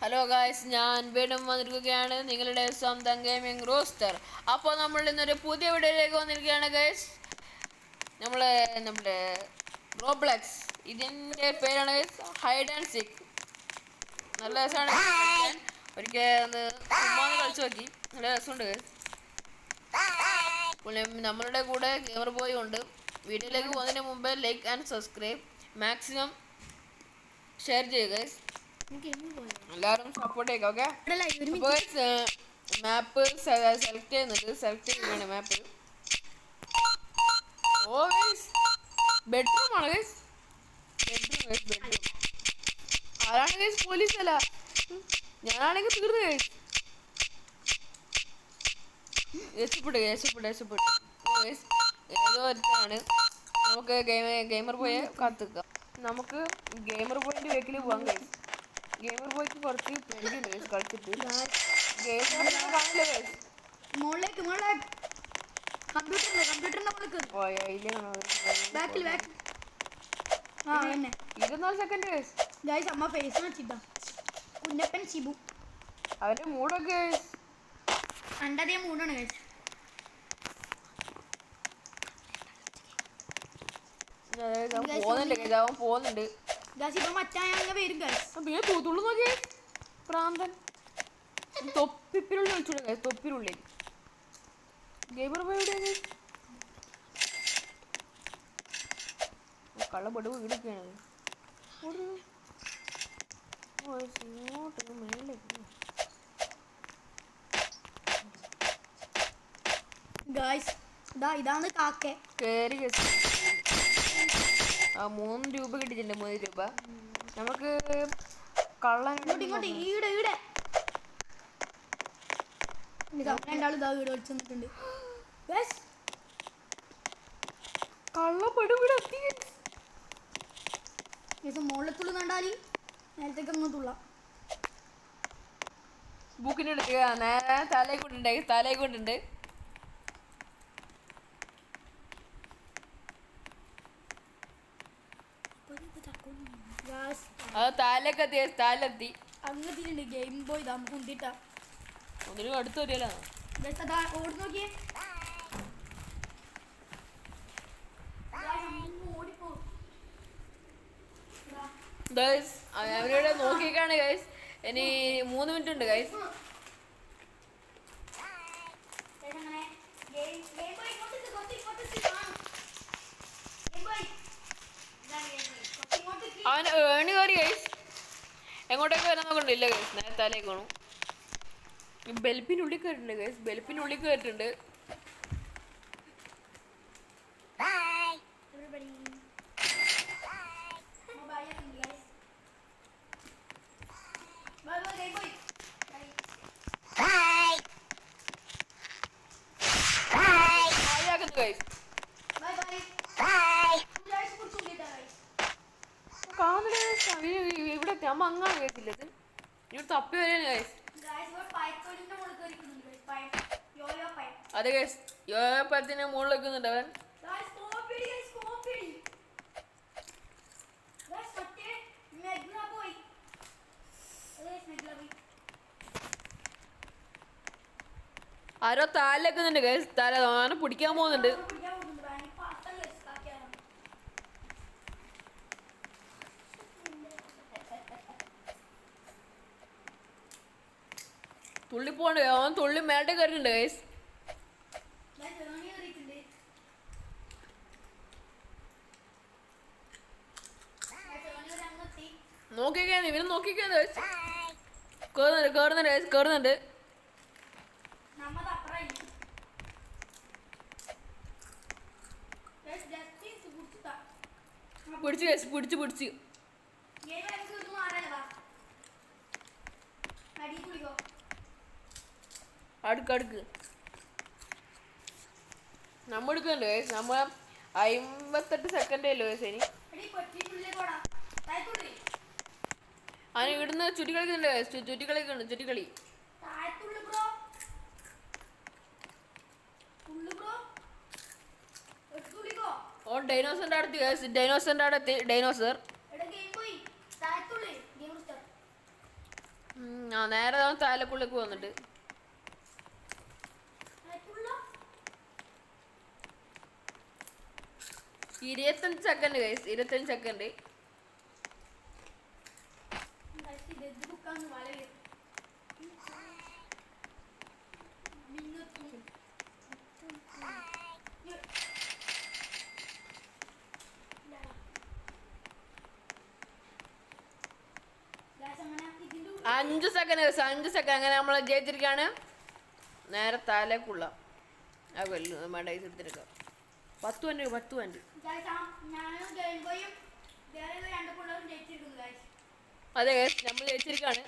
Hello guys, ഞാൻ വീണ്ടും വന്നിരിക്കുകയാണ് നിങ്ങളുടെ സ്വന്തം ഗെയിമിംഗ് റോസ്റ്റർ. അപ്പോൾ നമ്മൾ ഇന്നൊരു പുതിയ വീഡിയോയിലേക്ക് വന്നിരിക്കുകയാണ് ഗായ്സ്. നമ്മുടെ റോബ്ലക്സ്, ഇതിൻ്റെ പേരാണ് ഹൈഡ് ആൻഡ് സീക്ക്. നല്ല രസമാണ്. ഒരിക്കൽ ഒന്ന് ചുമ്മാ കളിച്ചു നോക്കി, നല്ല രസമുണ്ട് ഗായ്സ്. നമ്മളുടെ കൂടെ ഗെയിമർ ബോയ് ഉണ്ട്. വീഡിയോയിലേക്ക് പോകുന്നതിന് മുമ്പ് like and subscribe maximum share ചെയ്യുക ഗായ്സ്. എല്ലാവരും സപ്പോർട്ട് ചെയ്യുക. ഓക്കെ, മാപ്പ് സെലക്ട് ചെയ്യുന്നുണ്ട്. സെലക്ട് ചെയ്യുകയാണ് മാപ്പ്. ഓ ഗൈസ്, ബെഡ്റൂം ആണ് ഗൈസ്. ബെഡ്റൂം ആരാണ് ഗൈസ്? പോലീസ് അല്ല, ഞാനാണെങ്കിൽ തീർന്നു ഗൈസ്. രക്ഷപ്പെട്ടു ഏതോ ഒരുത്താണ്. നമുക്ക് ഗെയിമർ ബോയെ കാത്തിക്കാം. നമുക്ക് ഗെയിമർ ബോയിന്റെ വേക്കിൽ പോകാൻ കഴിയും. ഗെയിമർ ബോയ്ക്ക് കുറച്ച് പേടിയുണ്ട് ഗൈസ് കളിച്ചിട്ട്. അവന്റെ മൂടൊക്കെ മൂടാണ് ഗൈസ്. പോകുന്നുണ്ട്. തൂത്തുള്ളു നോക്കിയേ, പ്രാന്തൻ. തൊപ്പിപ്പിനുള്ളിൽ വിളിച്ചോളൂ. തൊപ്പിനുള്ളിൽ ഗെയിമർ പോയി എവിടെയാണ്? കള്ളപ്പെട്ട് വീടൊക്കെയാണ്. ഇങ്ങോട്ട് മേലേക്ക് ഇതാണ് കാക്ക. കേറി 3 രൂപ കിട്ടിയിട്ടുണ്ട്. 3 രൂപ നമുക്ക് കള്ളൻ മുകളിലെത്തുള്ളൂ കണ്ടാല് നേരത്തേക്ക് അങ്ങോട്ടുള്ള ബുക്കിന് എടുക്കുക. നേരെ തലേക്കൊണ്ടുണ്ട്. അത് താലെത്തി അങ്ങനെത്തിണ്ട്. ഗെയിം ബോയ് കുന്തിട്ടാ ഒന്നിനും അടുത്ത് വരികയല്ലോ. ഓടി നോക്കിയേ, അവരോട് നോക്കിക്കാണ് ഗൈസ്. ഇനി 3 മിനിറ്റ് ഉണ്ട് ഗൈസ്. അവൻ ഏണി കയറി ഗൈസ്. എങ്ങോട്ടേക്ക് വരാൻ നോക്കണ്ടില്ല ഗൈസ്. നേരെ തലേക്ക് വേണം. ബെൽപ്പിനുള്ളിൽ കയറിട്ടുണ്ട് ഗൈസ്. ബെൽപ്പിനുള്ളിൽ കയറിയിട്ടുണ്ട്. ഇവിടെ അമ്മ അങ്ങനെ കേട്ടില്ലത്. ഇവിടെ തപ്പി വരാണ് ഗൈസ്. അതെ ഗൈസ്, യോപ്പത്തിന് മുകളിൽ വെക്കുന്നുണ്ട് അവൻ. ആരോ താലെക്കുന്നുണ്ട് ഗൈസ്. അവനെ പിടിക്കാൻ പോകുന്നുണ്ട്. തുള്ളി പോണ്ട്. അവൻ തുള്ളി മേട്ടേ കയറിയിട്ടുണ്ട് ഗൈസ്. നോക്കിക്കാന്ന് ഇവനും നോക്കിക്കാന്ന് ഗൈസ്. കേറുന്നുണ്ട്. പിടിച്ചു ഗൈസ്, പിടിച്ചു അടുക്ക് നമ്മ എടുക്കുന്നുണ്ട് ഗൈസ്. നമ്മ 58 സെക്കൻഡേ ഉള്ളൂ ഗൈസ്. ഇനി അവന് ഇവിടുന്ന് ചുറ്റിക്കളിക്കുന്നുണ്ട് ഗൈസ്. ചുറ്റിക്കളി. ഓ ഡൈനോസറിന്റെ അടുത്ത് ഗൈസ്. ഡൈനോസർ ആ നേരെ അവൻ താലക്കുള്ളിലേക്ക് വന്നിട്ട് 25 സെക്കൻഡ് ഗൈസ് 25 സെക്കൻഡ് അഞ്ച് സെക്കൻഡ് 5 സെക്കൻഡ് അങ്ങനെ നമ്മൾ ജയിച്ചിരിക്കുകയാണ്. നേരെ താലേക്കുള്ള ആ കൊല്ലു നമ്മുടെ ഐസ് എടുത്തിരിക്കാം. 10 മിനിറ്റ് അതെ നമ്മൾ ജയിച്ചിരിക്കുകയാണ്.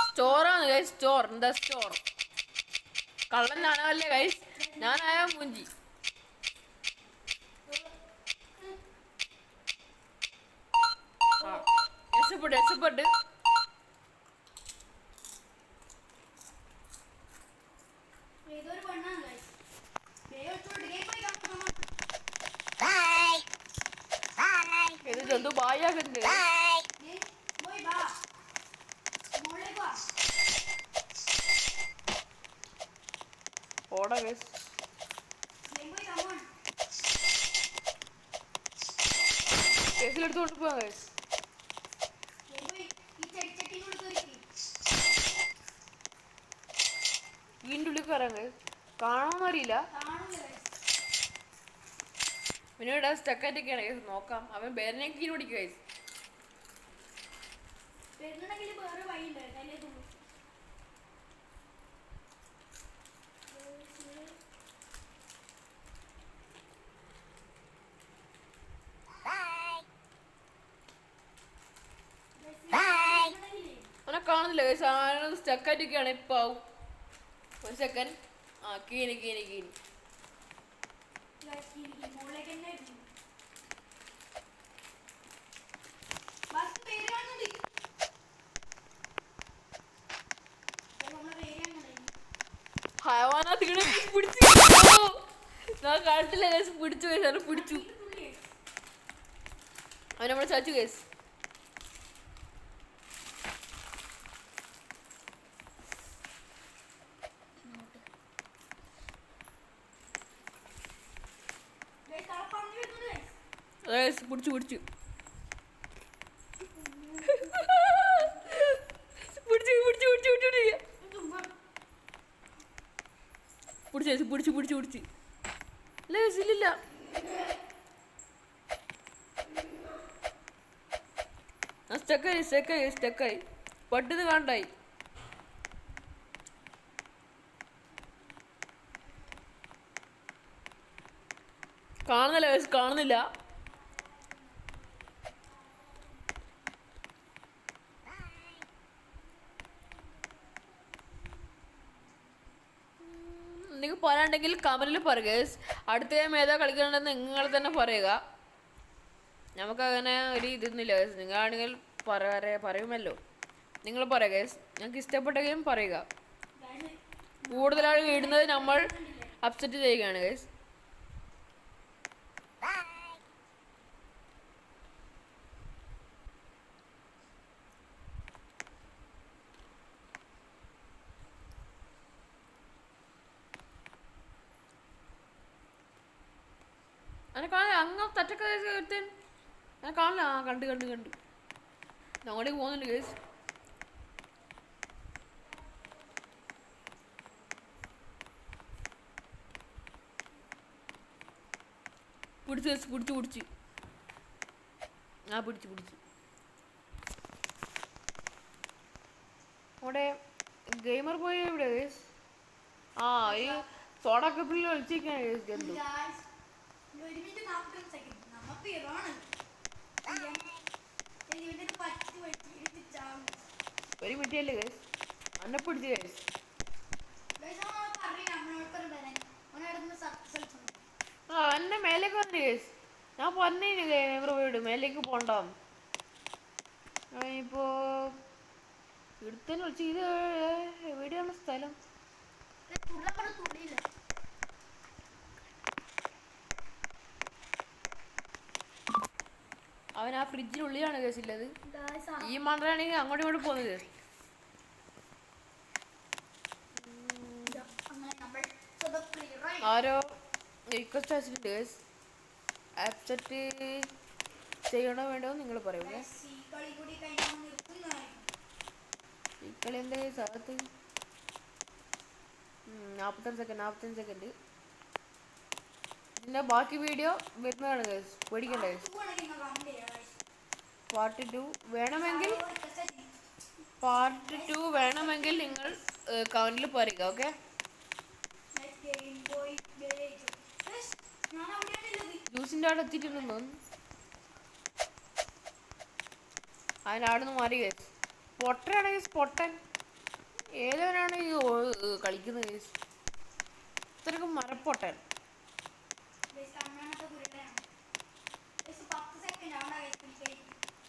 സ്റ്റോറാണ് ഗൈസ്. സ്റ്റോർ എന്താ സ്റ്റോർ കള്ളൻ ഞാനല്ലേ ഗൈസ്. ഞാനായ മൂഞ്ചി. രക്ഷപ്പെട്ട് ഇത് ജന്തു ബായാകുന്നുണ്ട്. ഓടാ ഗൈസ്. കേസിലെടുത്തോണ്ട് പോവാ ഗൈസ്. വീണ്ടും ഉള്ളിൽ കയറാൻ ഗൈസ്. കാണാമെന്ന് അറിയില്ല. പിന്നെ ഇവിടെ സ്റ്റക്കായിട്ടൊക്കെയാണ് ഗൈസ്. നോക്കാം. അവൻ ബേരനേക്ക് പിടിക്കും ഗൈസ്. അവനെ കാണുന്നില്ല ഗൈസ്. അവൻ സ്റ്റക്കായിട്ടൊക്കെയാണ്. ഇപ്പം ആവും. ഒരു സെക്കൻഡ്. ആ കീനി ഹയവാനാ തികടെ പിടിച്ചു. ഞാൻ കാട്ടില്ല കേസ്. പിടിച്ചു കേസ്. അവനെ പിടിച്ചു. അവൻ നമ്മളെ ചാച്ചു കേസ്. പിടിച്ചു ഇല്ല. സ്റ്റക്കായി പട്ടിന്ന് കാണണ്ടായി. കാണുന്നില്ല. നിങ്ങൾ പറയാണ്ടെങ്കിൽ കമന്റിൽ പറയുക. അടുത്ത ഗെയിം ഏതാ കളിക്കണമെന്ന് നിങ്ങൾ തന്നെ പറയുക. നമുക്കങ്ങനെ ഒരു ഇതൊന്നുമില്ല. നിങ്ങളാണെങ്കിൽ പറയുമല്ലോ. നിങ്ങൾ പറയുക. ഞങ്ങൾക്ക് ഇഷ്ടപ്പെട്ട ഗെയിം പറയുക. കൂടുതലാൾ ഇടുന്നത് നമ്മൾ അപ്സെറ്റ് ചെയ്യുകയാണ് ഗൈസ്. അങ്ങനെ കാണില്ല. അങ്ങ് തറ്റൊക്കെ അങ്ങനെ കാണില്ല. ആ കണ്ട് ഞങ്ങളേക്ക് പോകുന്നുണ്ട് ഗൈസ്. പിടിച്ച് ആ പിടിച്ചു അവിടെ ഗെയിമർ പോയി എവിടെ ഗൈസ്? ആ ഈ സോഡ കപ്പിൽ കളിച്ചിരിക്കാണ് ഗൈസ്. ജന്തു ഒരു മിനിറ്റല്ലേ ഗൈസ്. അന്നെ പിടിച്ചു ഗൈസ്. ആ എന്നെ മേലേക്ക് വന്നു ഗൈസ്. ഞാൻ പറഞ്ഞു ഗെയിമർ പോയിട്ട് മേലേക്ക് പോണ്ടാം. ഇപ്പോ ഇവിടുത്തെ വിളിച്ച് ഇത് എവിടെയാണ് സ്ഥലം? തുള്ളിയില്ല. അവൻ ആ ഫ്രിഡ്ജിനുള്ളിലാണ് കേസില്ലത്. Guys, ഈ മണ്ടനാണെങ്കിൽ അങ്ങോട്ടും ഇങ്ങോട്ടും പോകുന്നത്. അങ്ങനെ നമ്മൾ സ്വതന്ത്രരായി. ആരോ റിക്വസ്റ്റ് അയച്ചിട്ടുണ്ട് കേസ്. ആക്സെപ്റ്റ് ചെയ്യണോ വേണ്ടോ നിങ്ങൾ പറയൂ. Guys, ഈ കളി കൂടി കഴിഞ്ഞാൽ നിർത്തുന്നതായിരിക്കും. ഈ കളി എന്താ സ്ഥലത്ത് 45 സെക്കൻഡ്. ഇതിൻ്റെ ബാക്കി വീഡിയോ വരുന്നതാണ് കേസ്, പേടിക്കണ്ട കേസ്. പാർട്ട് 2 വേണമെങ്കിൽ നിങ്ങൾ കമൻറ്റിൽ പറയുക. ഓക്കെ, ജ്യൂസിൻ്റെ അവിടെ എത്തിയിട്ടുണ്ടെന്ന് തോന്നുന്നു. അതിനവിടെ നിന്ന് മാറി കേസ്. പൊട്ടനാണ് കേസ്, പൊട്ടൻ. ഏതവനാണ് ഈ കളിക്കുന്നത് കേസ്? ഇത്രക്കും മരപ്പൊട്ടൻ.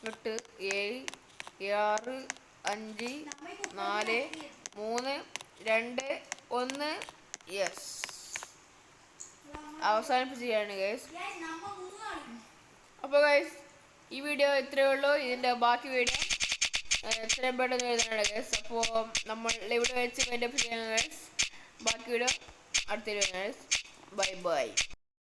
8 7 6 5 4 3 2 1 യെസ്, അവസാനിപ്പിക്കുകയാണ് ഗൈസ്. അപ്പോൾ ഗൈസ് ഈ വീഡിയോ ഇത്രയേ ഉള്ളൂ. ഇതിൻ്റെ ബാക്കി വീഡിയോ എത്രയും പെട്ടെന്ന് വരുന്നതാണ് ഗൈസ്. അപ്പോൾ നമ്മൾ ഇവിടെ വെച്ച് മൈൻഡപ്പ് ചെയ്യാം ഗൈസ്. ബാക്കി വീഡിയോ അടുത്ത വീഡിയോ ഗൈസ്. Bye bye.